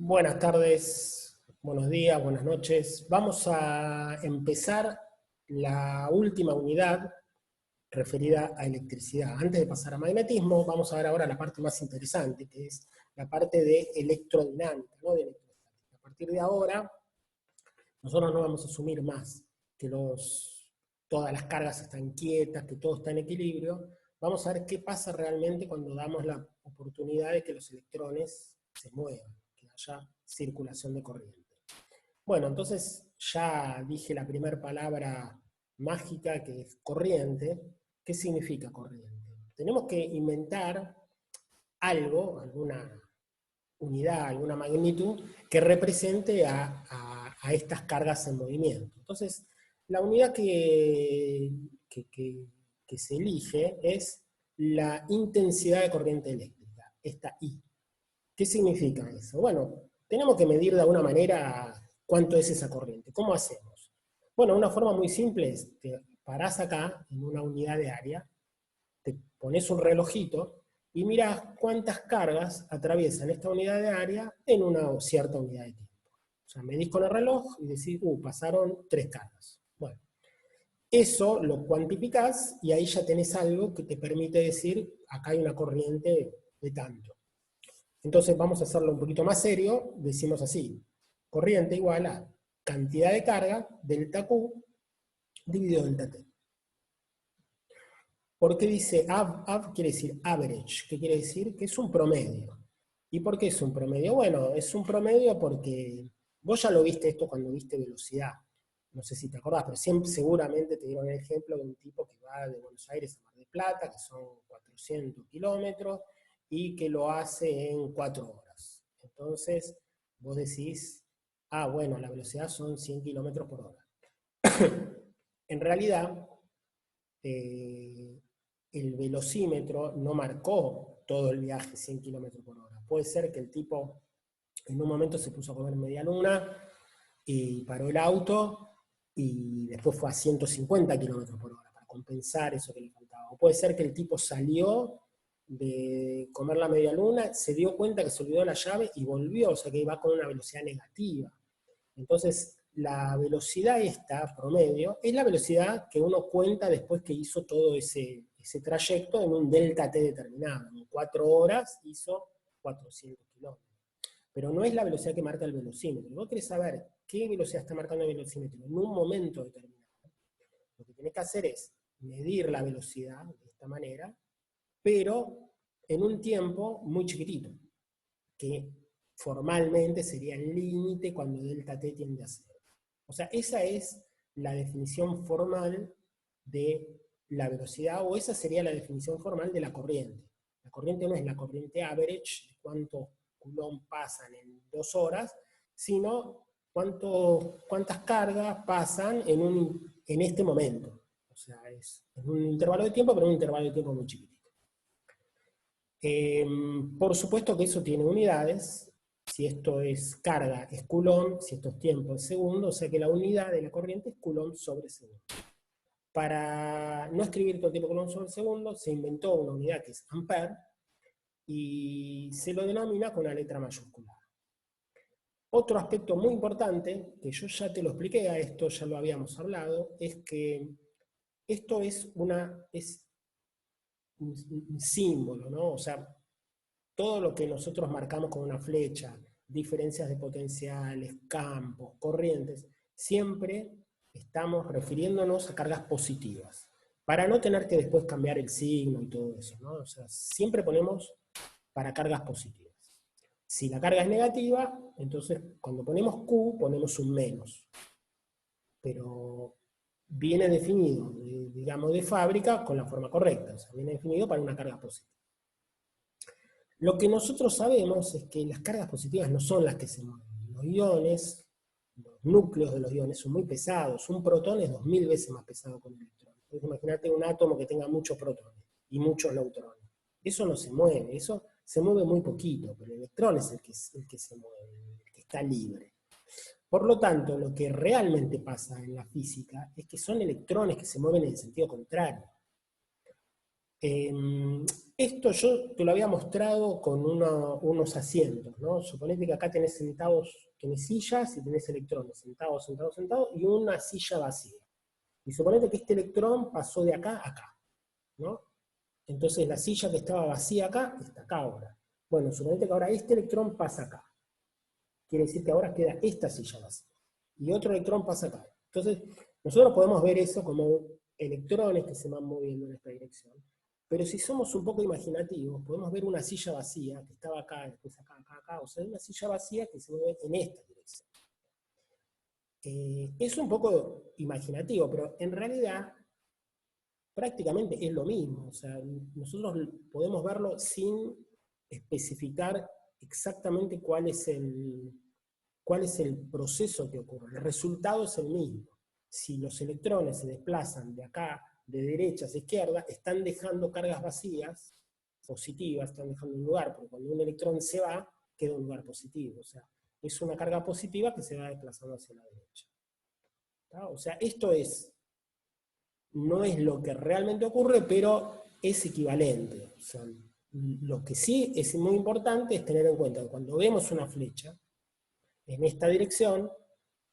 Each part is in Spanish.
Buenas tardes, buenos días, buenas noches. Vamos a empezar la última unidad referida a electricidad. Antes de pasar a magnetismo, vamos a ver ahora la parte más interesante, que es la parte de electrodinámica, ¿no? De electrostática. A partir de ahora, nosotros no vamos a asumir más que todas las cargas están quietas, que todo está en equilibrio. Vamos a ver qué pasa realmente cuando damos la oportunidad de que los electrones se muevan, que haya circulación de corriente. Bueno, entonces ya dije la primera palabra mágica, que es corriente. ¿Qué significa corriente? Tenemos que inventar algo, alguna unidad, alguna magnitud, que represente a estas cargas en movimiento. Entonces, la unidad que se elige es la intensidad de corriente eléctrica, esta I. ¿Qué significa eso? Bueno, tenemos que medir de alguna manera cuánto es esa corriente. ¿Cómo hacemos? Bueno, una forma muy simple es, te parás acá en una unidad de área, te pones un relojito y mirás cuántas cargas atraviesan esta unidad de área en una cierta unidad de tiempo. O sea, medís con el reloj y decís, pasaron 3 cargas. Bueno, eso lo cuantificás y ahí ya tenés algo que te permite decir, acá hay una corriente de tanto. Entonces vamos a hacerlo un poquito más serio, decimos así, corriente igual a cantidad de carga, delta Q, dividido delta T. ¿Por qué dice av quiere decir average? ¿Qué quiere decir? Que es un promedio. ¿Y por qué es un promedio? Bueno, es un promedio porque vos ya lo viste esto cuando viste velocidad. No sé si te acordás, pero siempre, seguramente te dieron el ejemplo de un tipo que va de Buenos Aires a Mar del Plata, que son 400 kilómetros, y que lo hace en 4 horas. Entonces, vos decís, bueno, la velocidad son 100 kilómetros por hora. En realidad, el velocímetro no marcó todo el viaje 100 kilómetros por hora. Puede ser que el tipo en un momento se puso a comer media luna y paró el auto y después fue a 150 kilómetros por hora para compensar eso que le faltaba. O puede ser que el tipo salió de comer la media luna, se dio cuenta que se olvidó la llave y volvió, o sea que iba con una velocidad negativa. Entonces, la velocidad esta, promedio, es la velocidad que uno cuenta después que hizo todo ese trayecto en un delta T determinado. En 4 horas hizo 400 kilómetros. Pero no es la velocidad que marca el velocímetro. Vos querés saber qué velocidad está marcando el velocímetro en un momento determinado. Lo que tenés que hacer es medir la velocidad de esta manera, pero en un tiempo muy chiquitito, que formalmente sería el límite cuando delta T tiende a 0. O sea, esa es la definición formal de la velocidad, o esa sería la definición formal de la corriente. La corriente no es la corriente average, cuántos coulomb pasan en 2 horas, sino cuántas cargas pasan en este momento. O sea, es un intervalo de tiempo, pero un intervalo de tiempo muy chiquitito. Por supuesto que eso tiene unidades. Si esto es carga, es coulomb. Si esto es tiempo, es segundo. O sea que la unidad de la corriente es coulomb sobre segundo. Para no escribir todo el tiempo coulomb sobre segundo, se inventó una unidad que es ampere y se lo denomina con una letra mayúscula. Otro aspecto muy importante, que yo ya te lo expliqué, a esto ya lo habíamos hablado, es que esto es un símbolo, ¿no? O sea, todo lo que nosotros marcamos con una flecha, diferencias de potenciales, campos, corrientes, siempre estamos refiriéndonos a cargas positivas, para no tener que después cambiar el signo y todo eso, ¿no? O sea, siempre ponemos para cargas positivas. Si la carga es negativa, entonces cuando ponemos Q ponemos un menos, pero viene definido, digamos, de fábrica con la forma correcta, o sea, viene definido para una carga positiva. Lo que nosotros sabemos es que las cargas positivas no son las que se mueven. Los iones, los núcleos de los iones son muy pesados. Un protón es 2000 veces más pesado que un electrón. Entonces imagínate un átomo que tenga muchos protones y muchos neutrones. Eso no se mueve, eso se mueve muy poquito, pero el electrón es el que se mueve, el que está libre. Por lo tanto, lo que realmente pasa en la física es que son electrones que se mueven en el sentido contrario. Esto yo te lo había mostrado con unos asientos, ¿no? Suponete que acá tenés sillas y tenés electrones, sentados, sentados, sentados, y una silla vacía. Y suponete que este electrón pasó de acá a acá, ¿no? Entonces la silla que estaba vacía acá, está acá ahora. Bueno, suponete que ahora este electrón pasa acá. Quiere decir que ahora queda esta silla vacía. Y otro electrón pasa acá. Entonces, nosotros podemos ver eso como electrones que se van moviendo en esta dirección. Pero si somos un poco imaginativos, podemos ver una silla vacía, que estaba acá, después acá, acá, acá, o sea, una silla vacía que se mueve en esta dirección. Es un poco imaginativo, pero en realidad prácticamente es lo mismo. O sea, nosotros podemos verlo sin especificar exactamente cuál es el proceso que ocurre. El resultado es el mismo. Si los electrones se desplazan de acá, de derecha a izquierda, están dejando cargas vacías, positivas, están dejando un lugar, porque cuando un electrón se va, queda un lugar positivo. O sea, es una carga positiva que se va desplazando hacia la derecha. ¿Tá? O sea, esto no es lo que realmente ocurre, pero es equivalente. O sea, lo que sí es muy importante es tener en cuenta que cuando vemos una flecha en esta dirección,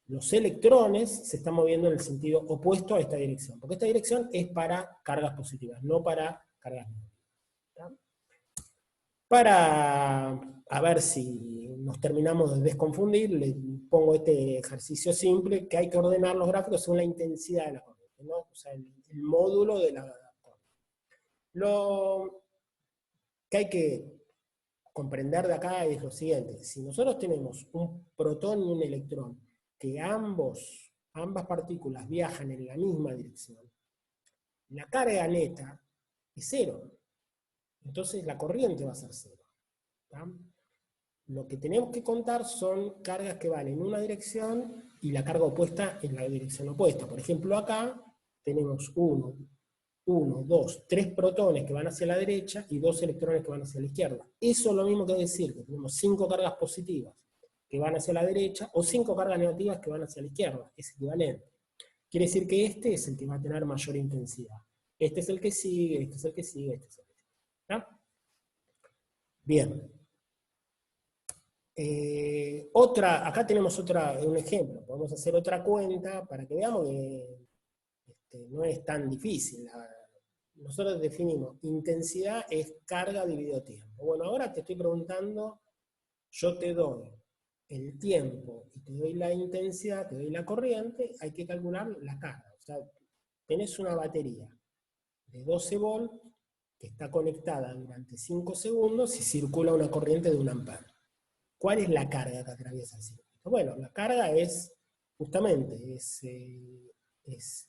los electrones se están moviendo en el sentido opuesto a esta dirección, porque esta dirección es para cargas positivas, no para cargas negativas. Para a ver si nos terminamos de desconfundir, le pongo este ejercicio simple, que hay que ordenar los gráficos según la intensidad de la corriente, ¿no? O sea, el módulo de la corriente. Lo que hay que comprender de acá es lo siguiente: si nosotros tenemos un protón y un electrón, que ambas partículas viajan en la misma dirección, la carga neta es cero. Entonces la corriente va a ser cero. ¿Tá? Lo que tenemos que contar son cargas que van en una dirección y la carga opuesta en la dirección opuesta. Por ejemplo, acá tenemos 1, 2, 3 protones que van hacia la derecha y 2 electrones que van hacia la izquierda. Eso es lo mismo que decir que tenemos 5 cargas positivas que van hacia la derecha o 5 cargas negativas que van hacia la izquierda. Es equivalente. Quiere decir que este es el que va a tener mayor intensidad. Este es el que sigue, este es el que sigue, este es el que sigue. ¿Está? Bien. Acá tenemos un ejemplo. Podemos hacer otra cuenta para que veamos que no es tan difícil. Nosotros definimos intensidad es carga dividido tiempo. Bueno, ahora te estoy preguntando, yo te doy el tiempo y te doy la intensidad, te doy la corriente, hay que calcular la carga. O sea, tenés una batería de 12 volts que está conectada durante 5 segundos y circula una corriente de 1 ampere. ¿Cuál es la carga que atraviesa el circuito? Bueno, la carga es justamente es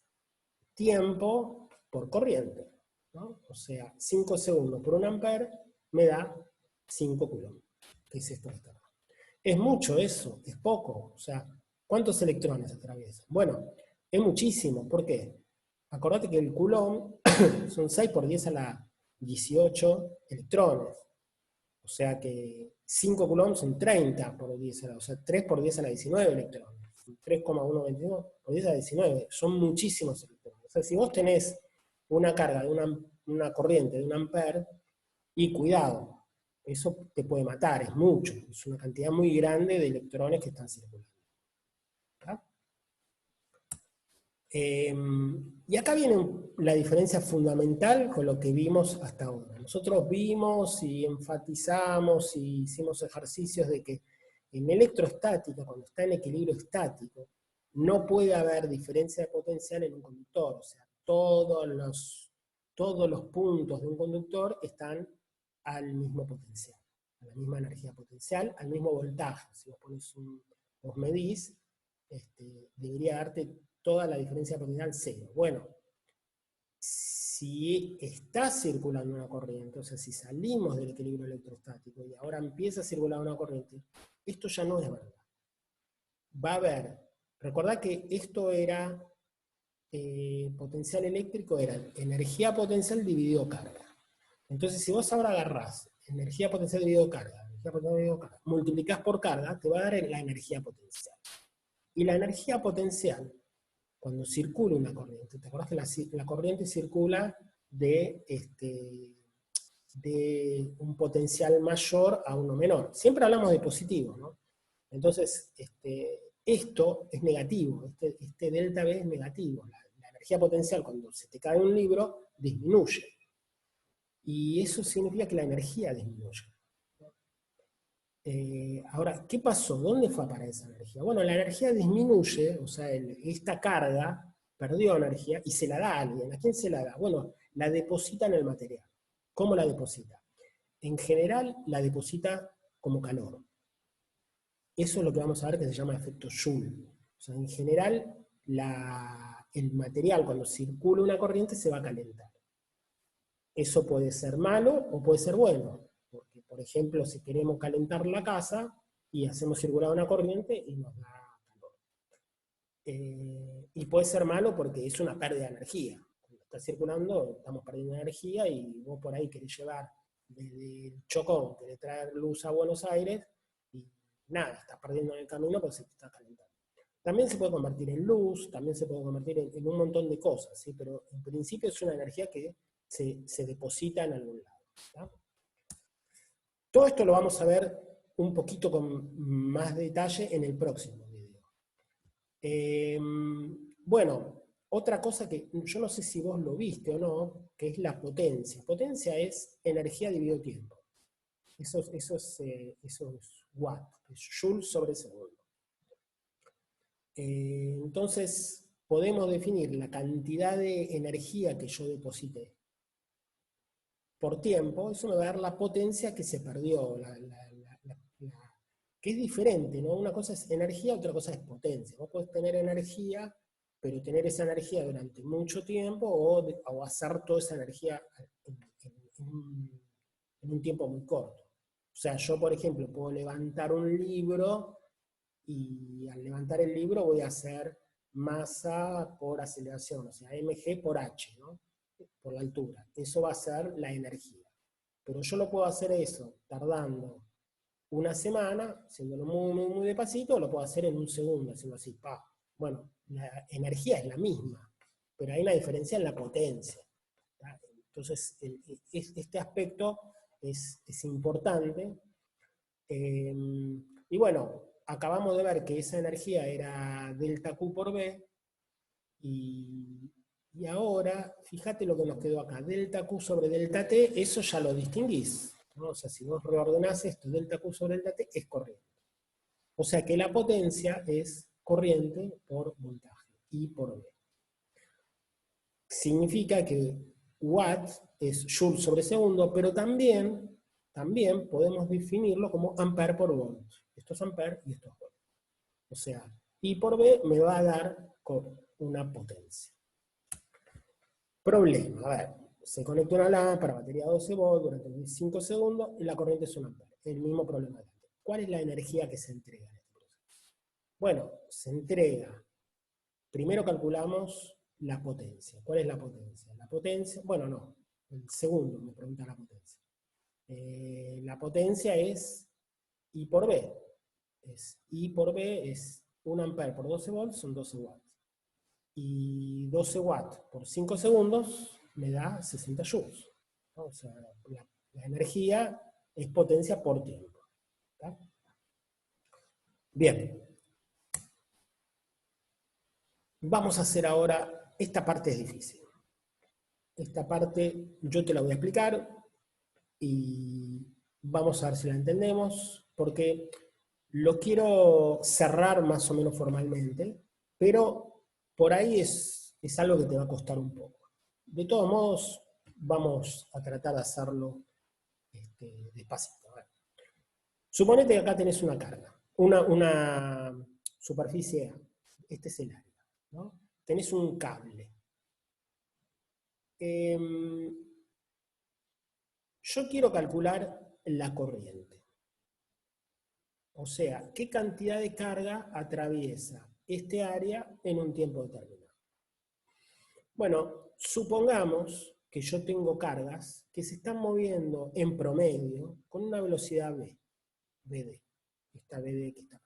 tiempo por corriente, ¿no? O sea, 5 segundos por 1 ampere me da 5 coulombs. ¿Qué es esto? ¿Es mucho eso? ¿Es poco? O sea, ¿cuántos electrones atraviesan? Bueno, es muchísimo. ¿Por qué? Acordate que el coulomb son 6 por 10 a la 18 electrones. O sea que 5 coulombs son 30 por 10 a la, o sea, 3 por 10 a la 19 electrones. 3,121 por 10 a la 19. Son muchísimos electrones. O sea, si vos tenés una carga de una corriente de 1 ampere, y cuidado, eso te puede matar, es mucho. Es una cantidad muy grande de electrones que están circulando. ¿Tá? Y acá viene la diferencia fundamental con lo que vimos hasta ahora. Nosotros vimos y enfatizamos y hicimos ejercicios de que en electrostática, cuando está en equilibrio estático, no puede haber diferencia de potencial en un conductor. O sea, todos los puntos de un conductor están al mismo potencial, a la misma energía potencial, al mismo voltaje. Si vos medís, debería darte toda la diferencia potencial cero. Bueno, si está circulando una corriente, o sea, si salimos del equilibrio electrostático y ahora empieza a circular una corriente, esto ya no es verdad. Va a haber, recordad que esto era potencial eléctrico, era energía potencial dividido carga. Entonces, si vos ahora agarrás energía potencial dividido carga, multiplicás por carga, te va a dar la energía potencial. Y la energía potencial, cuando circula una corriente, ¿te acordás que la corriente circula de un potencial mayor a uno menor. Siempre hablamos de positivo, ¿no? Entonces, esto es negativo, este delta B es negativo. La energía potencial cuando se te cae un libro disminuye. Y eso significa que la energía disminuye. Ahora, ¿qué pasó? ¿Dónde fue a parar esa energía? Bueno, la energía disminuye, o sea, esta carga perdió energía y se la da a alguien. ¿A quién se la da? Bueno, la deposita en el material. ¿Cómo la deposita? En general, la deposita como calor. Eso es lo que vamos a ver que se llama efecto Joule. O sea, en general, el material cuando circula una corriente se va a calentar. Eso puede ser malo o puede ser bueno. Porque, por ejemplo, si queremos calentar la casa y hacemos circular una corriente y nos da calor. Y puede ser malo porque es una pérdida de energía. Cuando está circulando, estamos perdiendo energía y vos por ahí querés llevar desde el Chocón, querés traer luz a Buenos Aires y nada, estás perdiendo en el camino porque se te está calentando. También se puede convertir en luz, también se puede convertir en un montón de cosas, ¿sí? Pero en principio es una energía que se deposita en algún lado. ¿Tá? Todo esto lo vamos a ver un poquito con más detalle en el próximo video. Bueno, otra cosa que yo no sé si vos lo viste o no, que es la potencia. Potencia es energía dividido tiempo. Eso es watt, es joule sobre segundo. Entonces, podemos definir la cantidad de energía que yo deposité por tiempo, eso me va a dar la potencia que se perdió, que es diferente, ¿no? Una cosa es energía, otra cosa es potencia. Vos podés tener energía, pero tener esa energía durante mucho tiempo o hacer toda esa energía en un tiempo muy corto. O sea, yo, por ejemplo, puedo levantar un libro y al levantar el libro voy a hacer masa por aceleración, o sea, mg por h, ¿no? Por la altura. Eso va a ser la energía. Pero yo lo puedo hacer eso tardando una semana, haciéndolo muy, muy, muy despacito, o lo puedo hacer en un segundo, haciendo así, pa. Bueno, la energía es la misma, pero hay una diferencia en la potencia. ¿Tá? Entonces, este aspecto es importante. Y bueno, acabamos de ver que esa energía era delta Q por B, y ahora, fíjate lo que nos quedó acá, delta Q sobre delta T, eso ya lo distinguís, ¿no? O sea, si vos reordenás esto, delta Q sobre delta T, es corriente. O sea que la potencia es corriente por voltaje, I por V. Significa que watt es joule sobre segundo, pero también podemos definirlo como ampere por volt. Esto es ampere y esto es volt. O sea, I por V me va a dar una potencia. Problema, a ver, se conecta una lámpara, batería 12 volts durante 5 segundos y la corriente es 1 ampere. El mismo problema de antes. ¿Cuál es la energía que se entrega en este proceso? Bueno, se entrega, primero calculamos la potencia. ¿Cuál es la potencia? La potencia, bueno, no, el segundo me pregunta la potencia. La potencia es I por B. I por B es 1 ampere por 12 volts, son 12 watts. Y 12 watts por 5 segundos me da 60 joules. ¿No? O sea, la energía es potencia por tiempo. ¿Tá? Bien. Vamos a hacer ahora, esta parte es difícil. Esta parte yo te la voy a explicar y vamos a ver si la entendemos, porque lo quiero cerrar más o menos formalmente, pero por ahí es algo que te va a costar un poco. De todos modos, vamos a tratar de hacerlo despacito. Suponete que acá tenés una carga, una superficie A. Este es el área, ¿no? Tenés un cable. Yo quiero calcular la corriente. O sea, ¿qué cantidad de carga atraviesa este área en un tiempo determinado? Bueno, supongamos que yo tengo cargas que se están moviendo en promedio con una velocidad v, vd, esta vd que está acá.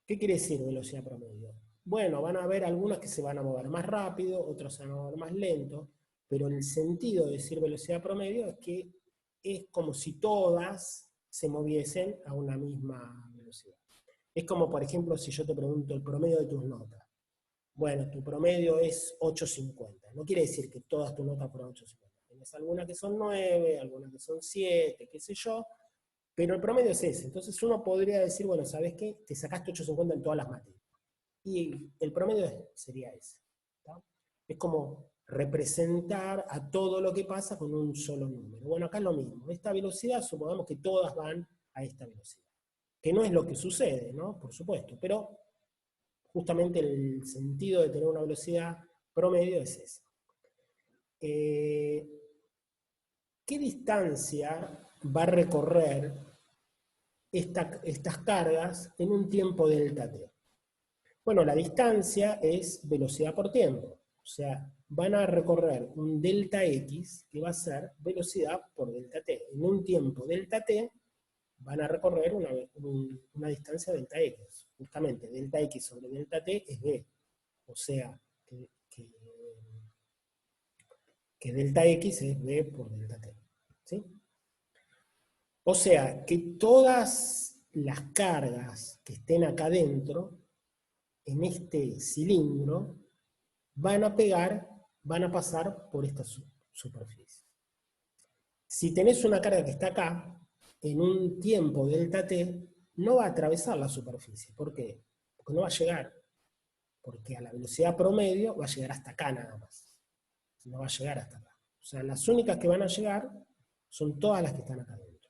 ¿Qué quiere decir velocidad promedio? Bueno, van a haber algunas que se van a mover más rápido, otras se van a mover más lento, pero el sentido de decir velocidad promedio es que es como si todas se moviesen a una misma velocidad. Es como, por ejemplo, si yo te pregunto el promedio de tus notas. Bueno, tu promedio es 8.50. No quiere decir que todas tus notas fueron 8.50. Tienes algunas que son 9, algunas que son 7, qué sé yo, pero el promedio es ese. Entonces uno podría decir, bueno, ¿sabes qué? Te sacaste 8.50 en todas las materias. Y el promedio sería ese. ¿Tá? Es como representar a todo lo que pasa con un solo número. Bueno, acá es lo mismo. Esta velocidad, supongamos que todas van a esta velocidad. Que no es lo que sucede, ¿no? Por supuesto, pero justamente el sentido de tener una velocidad promedio es ese. ¿Qué distancia va a recorrer estas cargas en un tiempo delta t? Bueno, la distancia es velocidad por tiempo. O sea, van a recorrer un delta x que va a ser velocidad por delta t. En un tiempo delta t van a recorrer una distancia delta x. Justamente, delta x sobre delta t es b. O sea, que delta x es b por delta t. ¿Sí? O sea, que todas las cargas que estén acá dentro, en este cilindro, van a pasar por esta superficie. Si tenés una carga que está acá, en un tiempo delta t, no va a atravesar la superficie. ¿Por qué? Porque no va a llegar. Porque a la velocidad promedio va a llegar hasta acá nada más. No va a llegar hasta acá. O sea, las únicas que van a llegar son todas las que están acá dentro.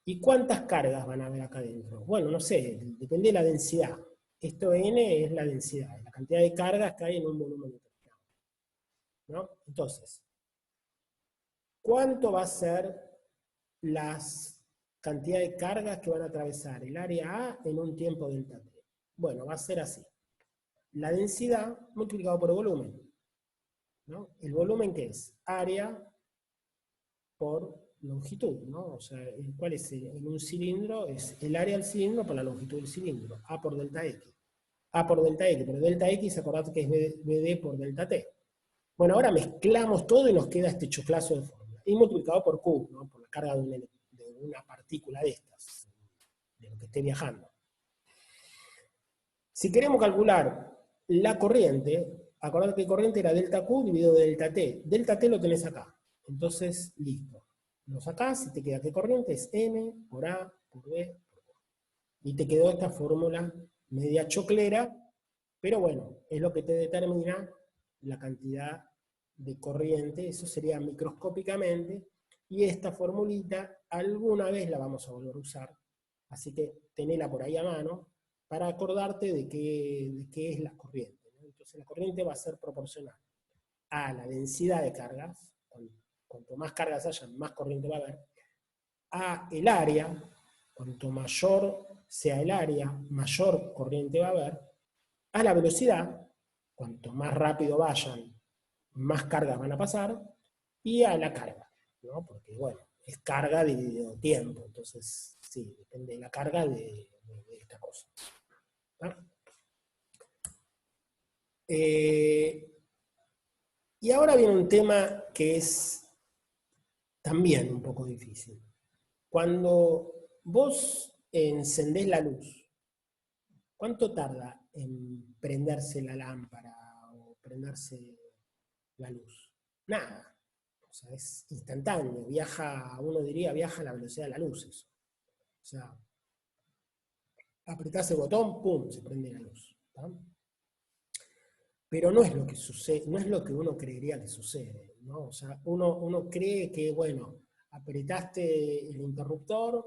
¿Y cuántas cargas van a haber acá dentro? Bueno, no sé, depende de la densidad. Esto n es la densidad, la cantidad de cargas que hay en un volumen determinado, ¿no? Entonces, ¿cuánto va a ser las cantidad de cargas que van a atravesar el área A en un tiempo delta t? Bueno, va a ser así. La densidad multiplicado por el volumen, ¿no? ¿El volumen qué es? Área por longitud, ¿no? O sea, ¿cuál es en un cilindro? Es el área del cilindro por la longitud del cilindro, A por delta X. A por delta X, pero delta X, acordate que es BD por delta T. Bueno, ahora mezclamos todo y nos queda este choclazo de fórmula. Y multiplicado por Q, ¿no? Por la carga de una partícula de estas, de lo que esté viajando. Si queremos calcular la corriente, acordate que corriente era delta Q dividido de delta T. Delta T lo tenés acá. Entonces, listo. Lo sacás y te queda que corriente es M por A por B por Q. Y te quedó esta fórmula media choclera, pero bueno, es lo que te determina la cantidad de corriente, eso sería microscópicamente, y esta formulita alguna vez la vamos a volver a usar, así que tenela por ahí a mano, para acordarte de qué es la corriente, ¿no? Entonces la corriente va a ser proporcional a la densidad de cargas, cuanto más cargas haya, más corriente va a haber, a el área, cuanto mayor sea el área, mayor corriente va a haber, a la velocidad, cuanto más rápido vayan, más cargas van a pasar, y a la carga, ¿no? Porque, bueno, es carga dividido tiempo, entonces, sí, depende de la carga de esta cosa. Y ahora viene un tema que es también un poco difícil. Cuando vos encendés la luz, ¿cuánto tarda en prenderse la lámpara o prenderse la luz? Nada. O sea, es instantáneo. Uno diría, viaja a la velocidad de la luz eso. O sea, apretás el botón, ¡pum!, se prende la luz. ¿Tá? Pero no es lo que sucede, no es lo que uno creería que sucede, ¿no? O sea, uno cree que, bueno, apretaste el interruptor,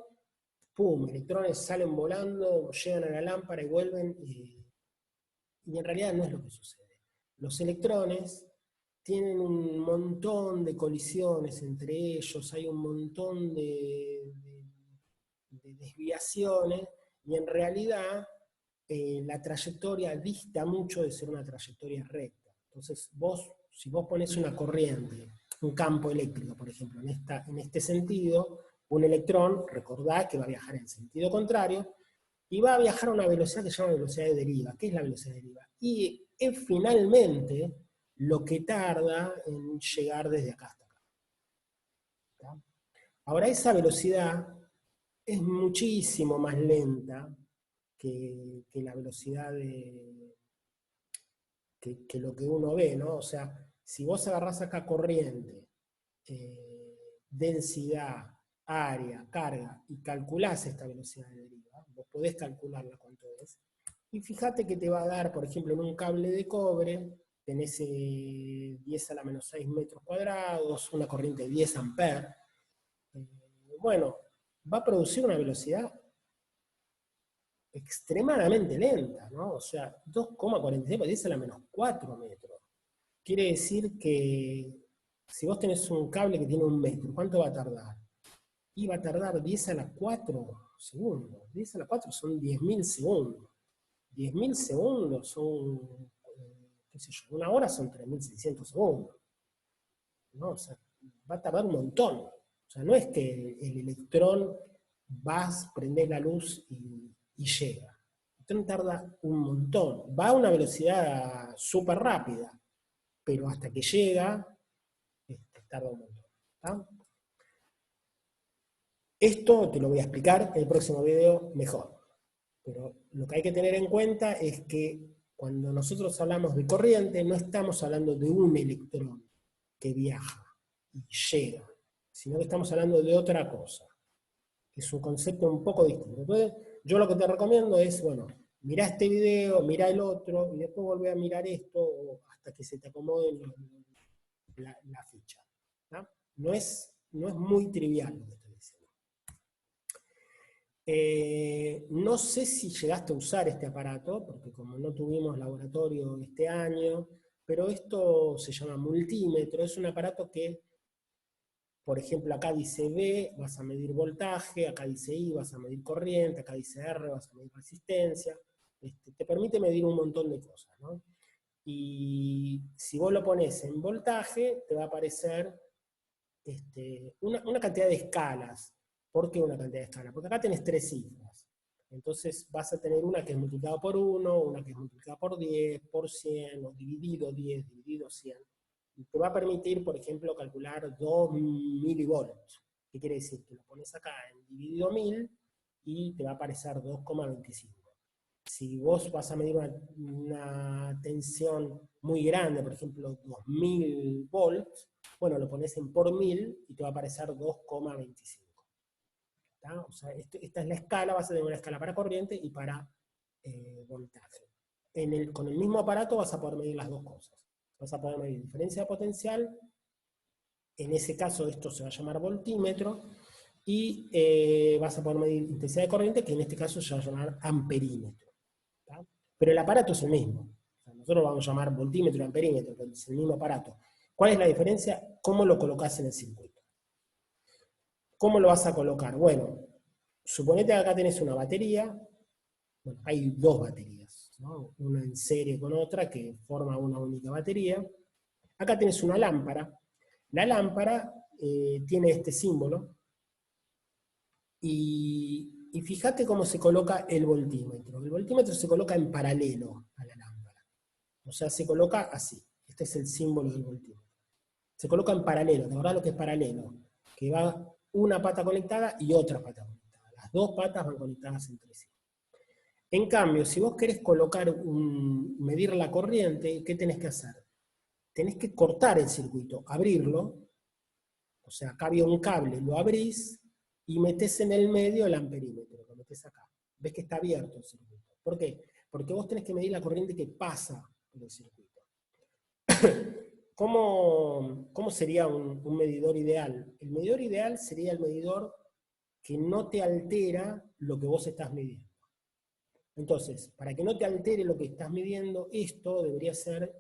¡pum!, electrones salen volando, llegan a la lámpara y vuelven, y en realidad no es lo que sucede. Los electrones tienen un montón de colisiones entre ellos, hay un montón de desviaciones, y en realidad la trayectoria dista mucho de ser una trayectoria recta. Entonces, si vos pones una corriente, un campo eléctrico, por ejemplo, en este sentido, un electrón, recordá que va a viajar en sentido contrario, y va a viajar a una velocidad que se llama velocidad de deriva. ¿Qué es la velocidad de deriva? Y es finalmente lo que tarda en llegar desde acá hasta acá. ¿Está? Ahora, esa velocidad es muchísimo más lenta que la velocidad que lo que uno ve, ¿no? O sea, si vos agarrás acá corriente, densidad, área, carga, y calculás esta velocidad de deriva, vos podés calcularla cuánto es, y fíjate que te va a dar, por ejemplo, en un cable de cobre, tenés 10 a la menos 6 metros cuadrados, una corriente de 10 amperes, bueno, va a producir una velocidad extremadamente lenta, ¿no? O sea, 2,46 por 10 a la menos 4 metros. Quiere decir que si vos tenés un cable que tiene 1 metro, ¿cuánto va a tardar? Y va a tardar 10 a la 4 segundos. 10 a la 4 son 10.000 segundos. 10.000 segundos son, qué sé yo, una hora son 3.600 segundos. ¿No? O sea, va a tardar un montón. O sea, no es que el electrón vas, prendés la luz y llega. El electrón tarda un montón. Va a una velocidad súper rápida, pero hasta que llega, tarda un montón. ¿Tá? Esto te lo voy a explicar en el próximo video mejor. Pero lo que hay que tener en cuenta es que cuando nosotros hablamos de corriente, no estamos hablando de un electrón que viaja y llega, sino que estamos hablando de otra cosa. Es un concepto un poco distinto. Entonces, yo lo que te recomiendo es, bueno, mirá este video, mirá el otro, y después volvé a mirar esto hasta que se te acomode la ficha. ¿No? No es muy trivial lo que estoy diciendo. No sé si llegaste a usar este aparato, porque como no tuvimos laboratorio este año, pero esto se llama multímetro, es un aparato que, por ejemplo, acá dice V, vas a medir voltaje, acá dice I, vas a medir corriente, acá dice R, vas a medir resistencia, te permite medir un montón de cosas, ¿no? Y si vos lo pones en voltaje, te va a aparecer una cantidad de escalas. ¿Por qué una cantidad de escalas? Porque acá tenés 3 cifras. Entonces vas a tener una que es multiplicada por 1, una que es multiplicada por 10, por 100, o dividido 10, dividido 100. Y te va a permitir, por ejemplo, calcular 2 milivolts. ¿Qué quiere decir? Que lo pones acá en dividido 1000 y te va a aparecer 2,25. Si vos vas a medir una tensión muy grande, por ejemplo 2000 volts, bueno, lo pones en por 1000 y te va a aparecer 2,25. O sea, esta es la escala, vas a tener una escala para corriente y para voltaje. Con el mismo aparato vas a poder medir las dos cosas. Vas a poder medir diferencia de potencial, en ese caso esto se va a llamar voltímetro, y vas a poder medir intensidad de corriente, que en este caso se va a llamar amperímetro. ¿Tá? Pero el aparato es el mismo. O sea, nosotros lo vamos a llamar voltímetro y amperímetro, pero es el mismo aparato. ¿Cuál es la diferencia? ¿Cómo lo colocás en el circuito? ¿Cómo lo vas a colocar? Bueno, suponete que acá tenés una batería. Bueno, hay 2 baterías, ¿no? Una en serie con otra que forma una única batería. Acá tenés una lámpara. La lámpara tiene este símbolo. Y fíjate cómo se coloca el voltímetro. El voltímetro se coloca en paralelo a la lámpara. O sea, se coloca así. Este es el símbolo del voltímetro. Se coloca en paralelo. ¿De verdad lo que es paralelo? Que va una pata conectada y otra pata conectada. Las 2 patas van conectadas entre sí. En cambio, si vos querés medir la corriente, ¿qué tenés que hacer? Tenés que cortar el circuito, abrirlo. O sea, acá había un cable, lo abrís y metés en el medio el amperímetro, lo metés acá. Ves que está abierto el circuito. ¿Por qué? Porque vos tenés que medir la corriente que pasa por el circuito. ¿Cómo sería un medidor ideal? El medidor ideal sería el medidor que no te altera lo que vos estás midiendo. Entonces, para que no te altere lo que estás midiendo, esto debería ser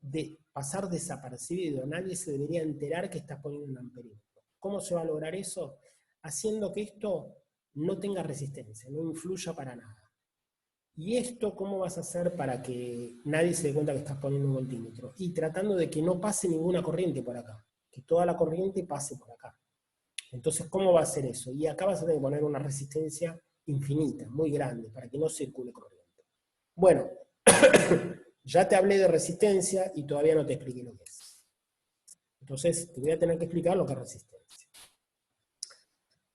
de pasar desapercibido. Nadie se debería enterar que estás poniendo un amperímetro. ¿Cómo se va a lograr eso? Haciendo que esto no tenga resistencia, no influya para nada. ¿Y esto cómo vas a hacer para que nadie se dé cuenta que estás poniendo un voltímetro? Y tratando de que no pase ninguna corriente por acá, que toda la corriente pase por acá. Entonces, ¿cómo va a ser eso? Y acá vas a tener que poner una resistencia infinita, muy grande, para que no circule corriente. Bueno, Ya te hablé de resistencia y todavía no te expliqué lo que es. Entonces, te voy a tener que explicar lo que es resistencia.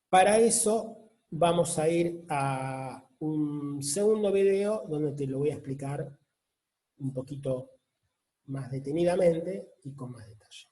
Para eso, vamos a ir a un segundo video donde te lo voy a explicar un poquito más detenidamente y con más detalle.